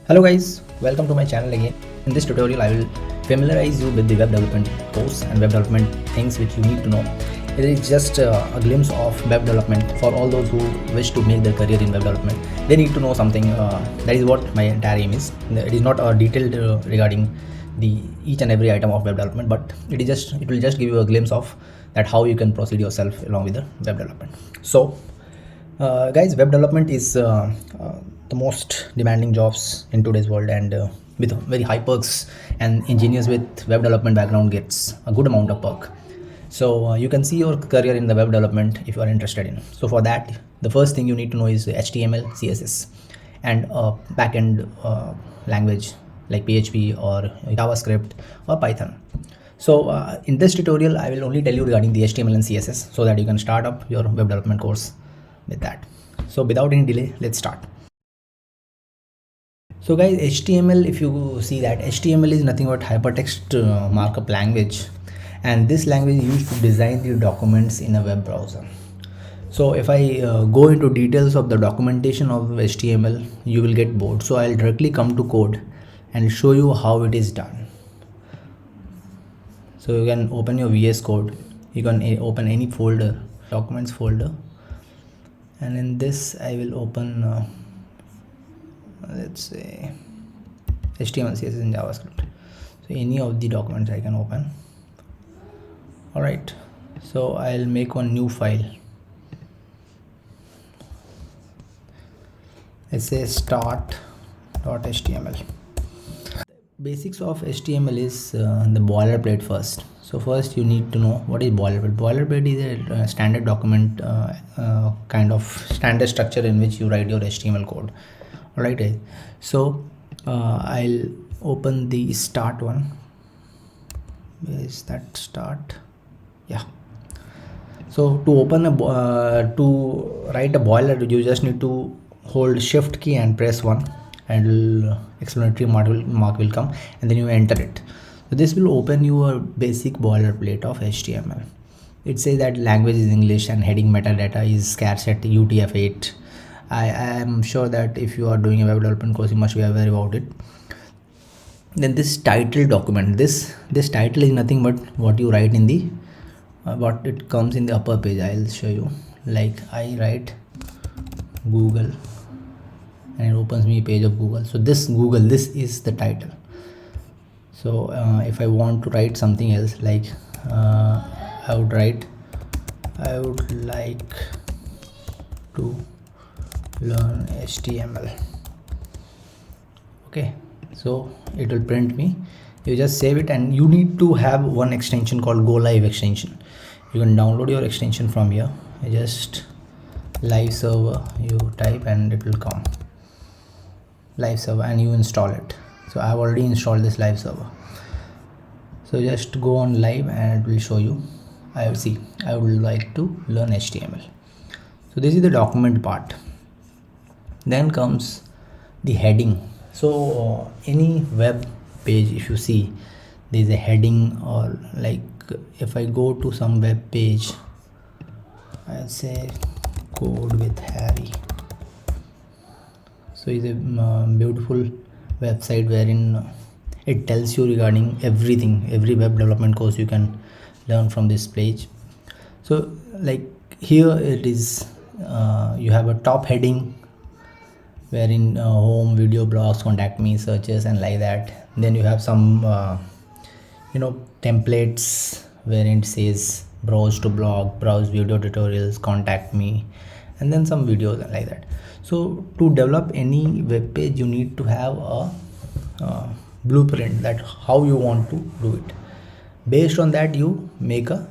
Hello guys, welcome to my channel again. In this tutorial I will familiarize you with the web development course and web development things which you need to know. It is just a glimpse of web development for all those who wish to make their career in web development. They need to know something. That is what my entire aim is. It is not detailed regarding the each and every item of web development, but it will just give you a glimpse of that how you can proceed yourself along with the web development. So guys, web development is the most demanding jobs in today's world, and with very high perks, and engineers with web development background gets a good amount of perk. So you can see your career in the web development if you are interested in. So for that, the first thing you need to know is HTML, CSS, and backend language like PHP or JavaScript or Python. So in this tutorial I will only tell you regarding the HTML and CSS so that you can start up your web development course with that. So without any delay, let's start. So guys, HTML, if you see that HTML is nothing but hypertext markup language, and this language is used to design the documents in a web browser. So if I go into details of the documentation of HTML, you will get bored. So I'll directly come to code and show you how it is done. So you can open your VS Code, you can open any folder, documents folder, and in this I will open let's say HTML, CSS and JavaScript. So any of the documents I can open. Alright, so I'll make one new file. Let's say start.html. Basics of HTML is the boilerplate first. So first you need to know what is boilerplate. Boilerplate is a standard document, kind of standard structure in which you write your HTML code. Alright guys, so I'll open the start one. Where is that start? Yeah. So to open to write a boiler, you just need to hold shift key and press 1, and explanatory mark will come, and then you enter it. So this will open you a basic boilerplate of HTML. It says that language is English and heading metadata is scarce at UTF-8. I am sure that if you are doing a web development course, you must be aware about it. Then this title document, this title is nothing but what you write in the what it comes in the upper page. I'll show you. Like I write Google and it opens me a page of Google. So this Google, this is the title. So if I want to write something else, like I would like to learn HTML. Okay, so it will print me. You just save it, and you need to have one extension called Go Live extension. You can download your extension from here. Just live server you type and it will come live server, and you install it. So I have already installed this live server. So just go on live and it will show you. I would like to learn HTML. So this is the document part. Then comes the heading. So any web page, if you see there is a heading, or like if I go to some web page, I'll say Code with Harry. So it's a beautiful website wherein it tells you regarding everything, every web development course you can learn from this page. So like here it is, you have a top heading wherein home, video, blogs, contact me, searches, and like that. Then you have some templates wherein it says browse to blog, browse video tutorials, contact me, and then some videos and like that. So to develop any web page, you need to have a blueprint that how you want to do it. Based on that, you make a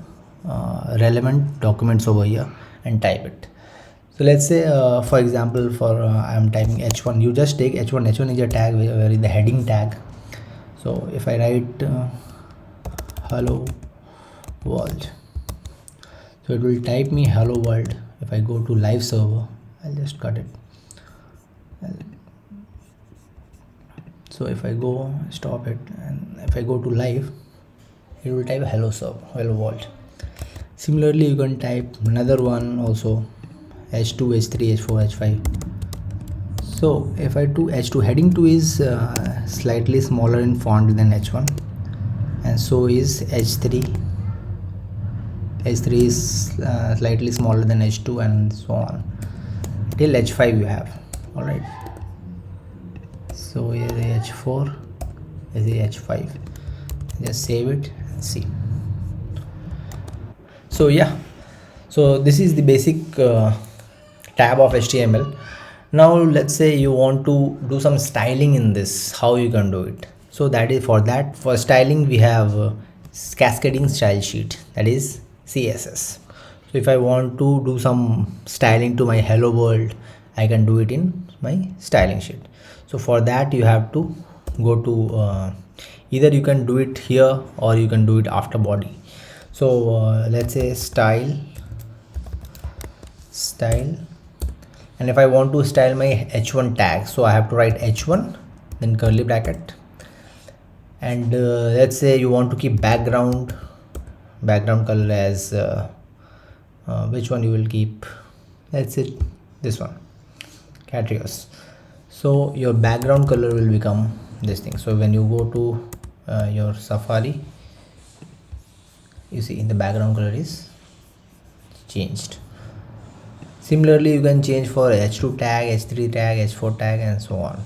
relevant documents over here and type it. So let's say for example, for I am typing h1. You just take h1. H1 is a tag where is the heading tag. So if I write hello world, so it will type me hello world. If I go to live server, I'll just cut it. So if I go stop it, and if I go to live, it will type hello server, hello world. Similarly, you can type another one also, h2, h3, h4, h5. So if I do h2, heading 2 is slightly smaller in font than h1, and so is h3. h3 is slightly smaller than h2, and so on till h5 you have. All right, so here is h4, is h5. Just save it and see. So yeah, so this is the basic tab of HTML. Now let's say you want to do some styling in this. How you can do it? So that is for that, for styling we have cascading style sheet, that is CSS. So if I want to do some styling to my hello world, I can do it in my styling sheet. So for that you have to go to either you can do it here or you can do it after body. So let's say style, and if I want to style my h1 tag, so I have to write h1 then curly bracket, and let's say you want to keep background color as which one you will keep, let's say this one, Catrios. So your background color will become this thing. So when you go to your Safari, you see in the background color is changed. Similarly you can change for h2 tag, h3 tag, h4 tag, and so on.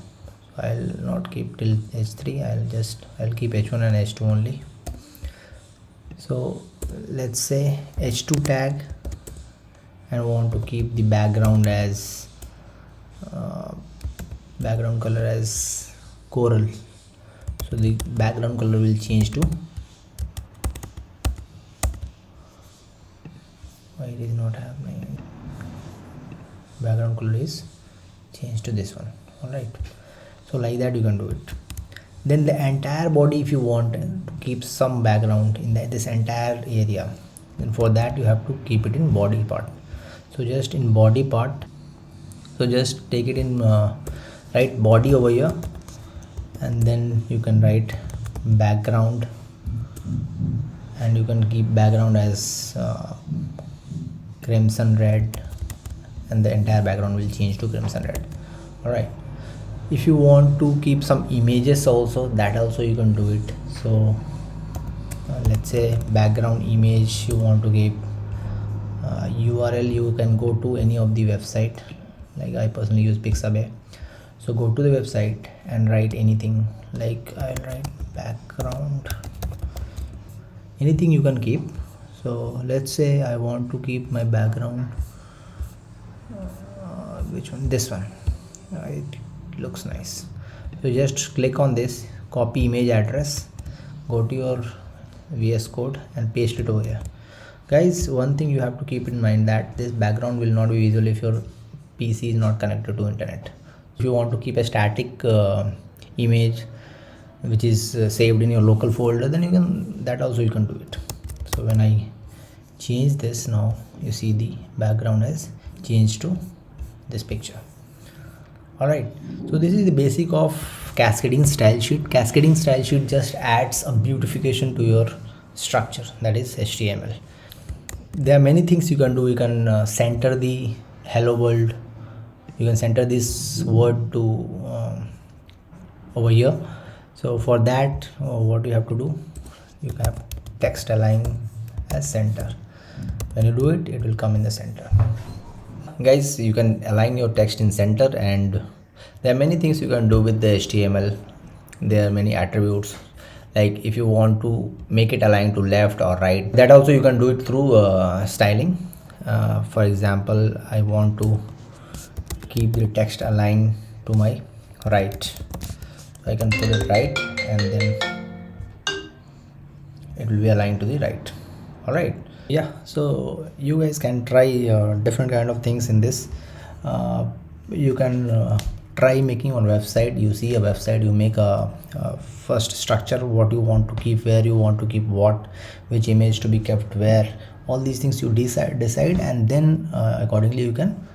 So I'll not keep till h3, I'll keep h1 and h2 only. So let's say h2 tag, and want to keep the background as background color as coral. So the background color will change to, why it is not happening, background color is changed to this one. All right, so like that you can do it. Then the entire body, if you want to keep some background in this entire area, then for that you have to keep it in body part. So just in body part, so just take it in write body over here, and then you can write background, and you can keep background as crimson red, and the entire background will change to crimson red. All right, if you want to keep some images also, that also you can do it. So let's say background image, you want to keep URL, you can go to any of the website, like I personally use Pixabay. So go to the website and write anything, like I'll write background, anything you can keep. So let's say I want to keep my background which one, this one, it looks nice. So just click on this, copy image address, go to your VS Code and paste it over here. Guys, one thing you have to keep in mind, that this background will not be visible if your PC is not connected to internet. If you want to keep a static image which is saved in your local folder, then you can, that also you can do it. So when I change this, now you see the background has changed to this picture. All right, so this is the basic of cascading style sheet. Cascading style sheet just adds a beautification to your structure, that is HTML. There are many things you can do. You can center the hello world, you can center this word to over here. So for that, what you have to do, you have text align as center. When you do it, it will come in the center. Guys, you can align your text in center, and there are many things you can do with the HTML. There are many attributes, like if you want to make it align to left or right, that also you can do it through styling. For example, I want to keep the text aligned to my right, so I can put it right, and then it will be aligned to the right. All right, yeah, so you guys can try different kind of things in this. You can try making on website. You see a website, you make a first structure, what you want to keep, where you want to keep what, which image to be kept where, all these things you decide, and then accordingly you can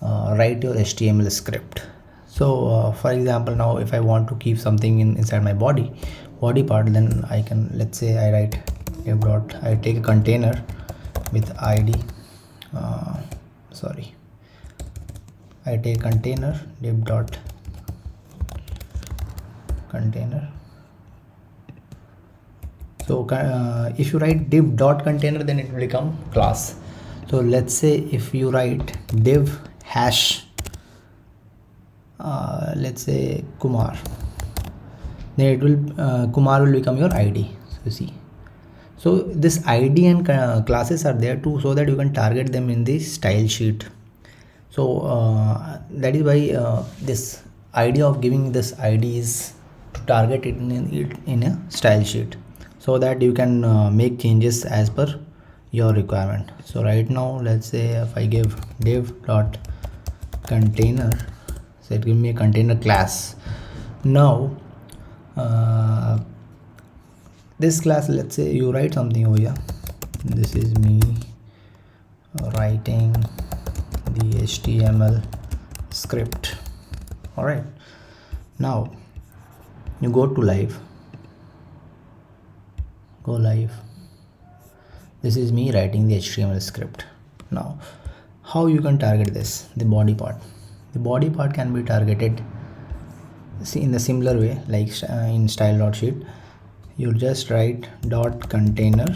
write your HTML script. So for example, now if I want to keep something inside my body part, then I can, let's say I write div dot, I take a container with id, I take container div dot container. So if you write div dot container, then it will become class. So let's say if you write div hash, let's say Kumar, then it will Kumar will become your ID. So see, so this ID and classes are there too, so that you can target them in the style sheet. So that is why this idea of giving this ID is to target it in a style sheet, so that you can make changes as per your requirement. So right now, let's say if I give div dot container, so it give me a container class. Now this class, let's say you write something over here. This is me writing the HTML script. All right, now you go to live, go live. This is me writing the HTML script. Now how you can target this? The body part can be targeted in the similar way, like in style.sheet. You just write dot container.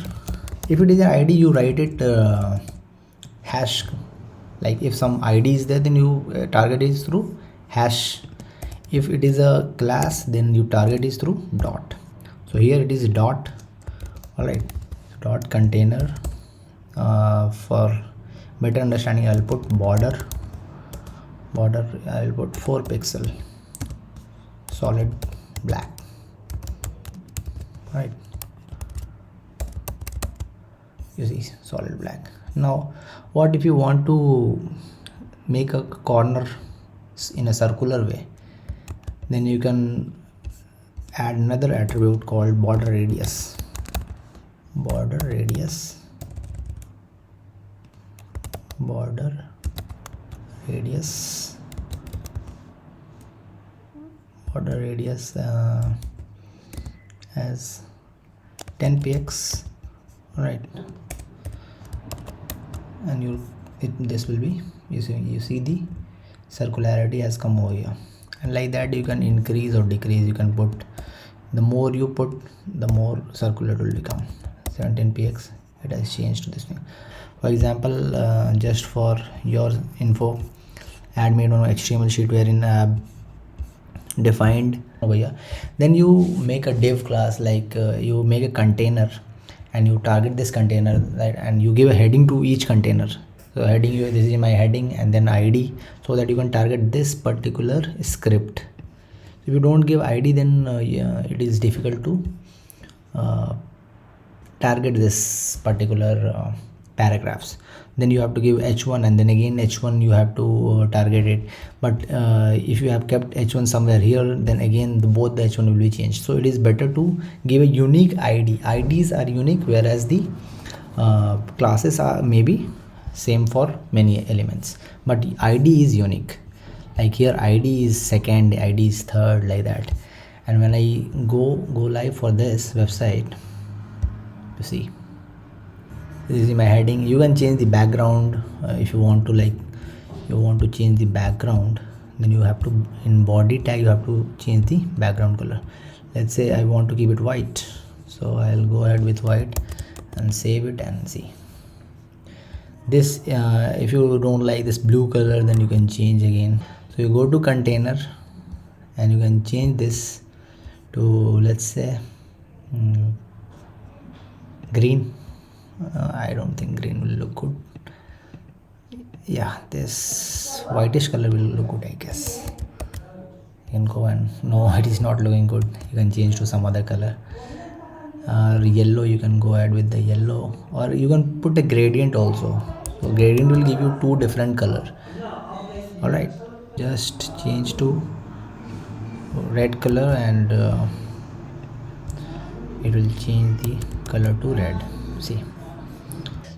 If it is an ID, you write it hash. Like if some ID is there, then you target is through hash. If it is a class, then you target is through dot. So here it is dot. All right, dot container. For better understanding, I'll put border. I'll put 4 pixel solid black. Right, you see, solid black. Now what if you want to make a corner in a circular way? Then you can add another attribute called border radius. Border radius as 10 px. Right, and this will be, you see the circularity has come over here, and like that you can increase or decrease. You can put, the more you put, the more circular it will become. 17 px, it has changed to this thing. For example, just for your info, add made on HTML sheet wherein I have defined over here. Then you make a div class, like you make a container and you target this container, right? And you give a heading to each container. So heading, this is my heading, and then ID, so that you can target this particular script. If you don't give ID, then it is difficult to target this particular paragraphs. Then you have to give h1, and then again h1 you have to target it. But if you have kept h1 somewhere here, then again both the h1 will be changed. So it is better to give a unique ID. IDs are unique, whereas the classes are maybe same for many elements, but ID is unique. Like here ID is second, ID is third, like that. And when I go live for this website, you see, this is my heading. You can change the background if you want to, like you want to change the background, then you have to, in body tag, you have to change the background color. Let's say I want to keep it white, so I'll go ahead with white and save it and see this. If you don't like this blue color, then you can change again. So you go to container and you can change this to, let's say, green. I don't think green will look good. Yeah, this whitish color will look good, I guess. You can go and, no, it is not looking good. You can change to some other color. Yellow, you can go ahead with the yellow, or you can put a gradient also. So gradient will give you 2 different color. All right, just change to red color, and it will change the color to red. See.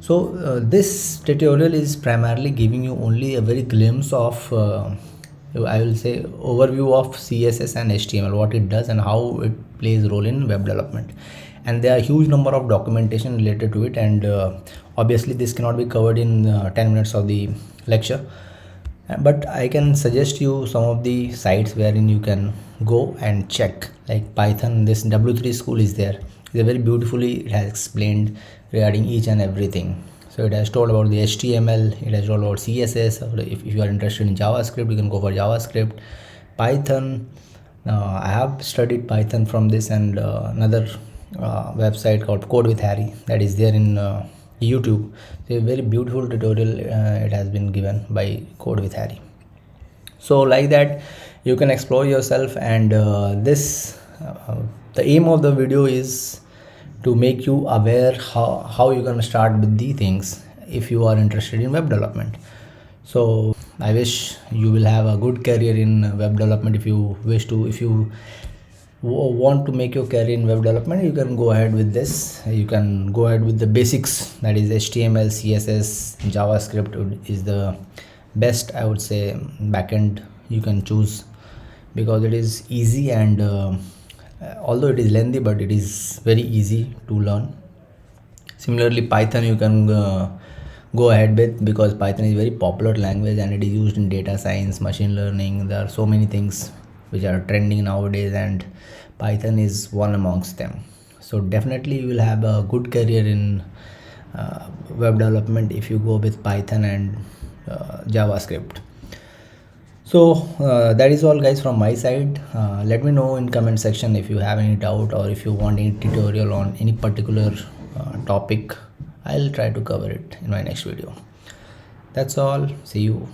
So this tutorial is primarily giving you only a very glimpse of I will say overview of CSS and HTML, what it does and how it plays role in web development. And there are huge number of documentation related to it, and obviously this cannot be covered in 10 minutes of the lecture. But I can suggest you some of the sites wherein you can go and check, like Python. This W3 school is there. It's very beautifully, it has explained regarding each and everything. So it has told about the HTML, it has told about CSS. Or if you are interested in JavaScript, you can go for JavaScript. Python, I have studied Python from this and another website called Code with Harry, that is there in YouTube. So a very beautiful tutorial it has been given by Code with Harry. So like that you can explore yourself, and the aim of the video is to make you aware how you can start with the things if you are interested in web development. So I wish you will have a good career in web development. If you want to make your career in web development, you can go ahead with this. You can go ahead with the basics, that is HTML, CSS, JavaScript is the best, I would say. Backend you can choose because it is easy, and although it is lengthy, but it is very easy to learn. Similarly, Python you can go ahead with, because Python is very popular language and it is used in data science, machine learning. There are so many things which are trending nowadays, and Python is one amongst them. So definitely you will have a good career in web development if you go with Python and JavaScript. So that is all guys from my side. Let me know in comment section if you have any doubt, or if you want any tutorial on any particular topic. I'll try to cover it in my next video. That's all. See you.